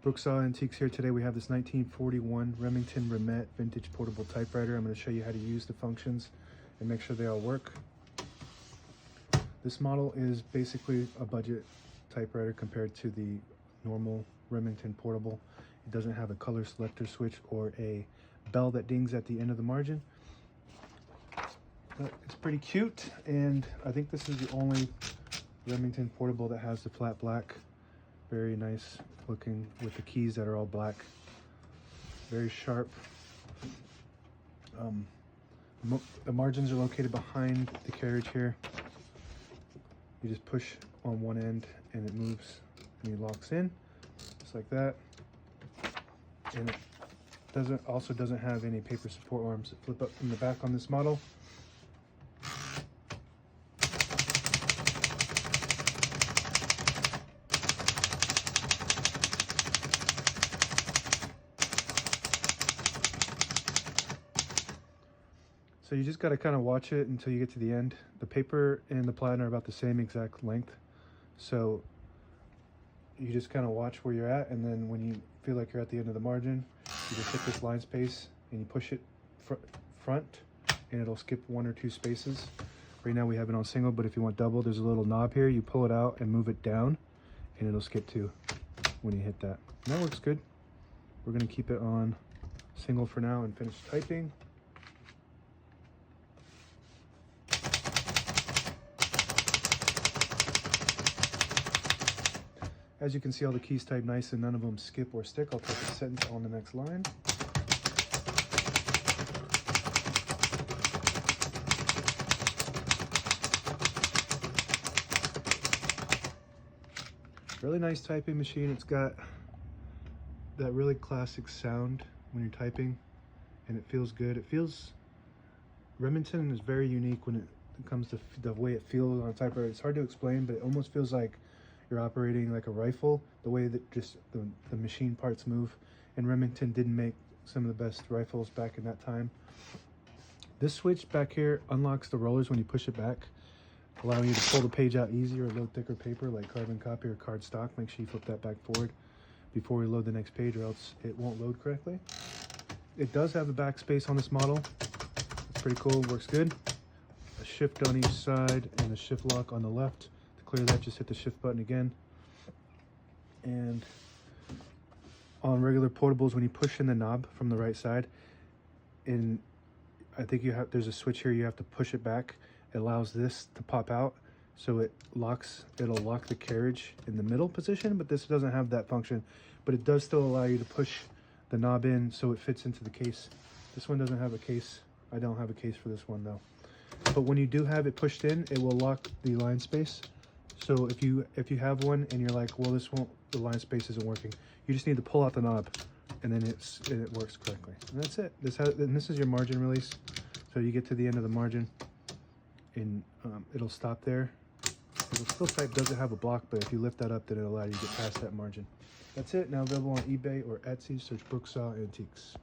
Brooksaw Antiques here. Today we have this 1941 Remington Remette vintage portable typewriter. I'm going to show you how to use the functions and make sure they all work. This model is basically a budget typewriter compared to the normal Remington portable. It doesn't have a color selector switch or a bell that dings at the end of the margin. But it's pretty cute, and I think this is the only Remington portable that has the flat black. Very nice looking with the keys that are all black. Very sharp. The margins are located behind the carriage here. You just push on one end and it moves and it locks in just like that. And it also doesn't have any paper support arms that flip up from the back on this model. So you just got to kind of watch it until you get to the end. The paper and the platen are about the same exact length. So you just kind of watch where you're at, and then when you feel like you're at the end of the margin, you just hit this line space and you push it front, and it'll skip 1 or 2 spaces. Right now we have it on single, but if you want double, there's a little knob here. You pull it out and move it down, and it'll skip 2 when you hit that. And that works good. We're going to keep it on single for now and finish typing. As you can see, all the keys type nice and none of them skip or stick. I'll type a sentence on the next line. Really nice typing machine. It's got that really classic sound when you're typing, and it feels good. Remington is very unique when it comes to the way it feels on a typewriter. It's hard to explain, but it almost feels like you're operating like a rifle, the way that just the machine parts move. And Remington didn't make some of the best rifles back in that time. This switch back here unlocks the rollers when you push it back, allowing you to pull the page out easier or load thicker paper like carbon copy or card stock. Make sure you flip that back forward before we load the next page, or else it won't load correctly. It does have a backspace on this model. It's pretty cool, works good. A shift on each side and a shift lock on the left. Clear that, just hit the shift button again. And on regular portables, when you push in the knob from the right side, and I think there's a switch here, you have to push it back. It allows this to pop out, so it'll lock the carriage in the middle position, but this doesn't have that function. But it does still allow you to push the knob in so it fits into the case. This one doesn't have a case. I don't have a case for this one though. But when you do have it pushed in, it will lock the line space. So if you have one and you're like, well, the line space isn't working, you just need to pull out the knob, and then it works correctly. And that's it. This is your margin release. So you get to the end of the margin, and it'll stop there. It'll still type, doesn't have a block, but if you lift that up, then it'll allow you to get past that margin. That's it. Now available on eBay or Etsy. Search Brooksaw Antiques.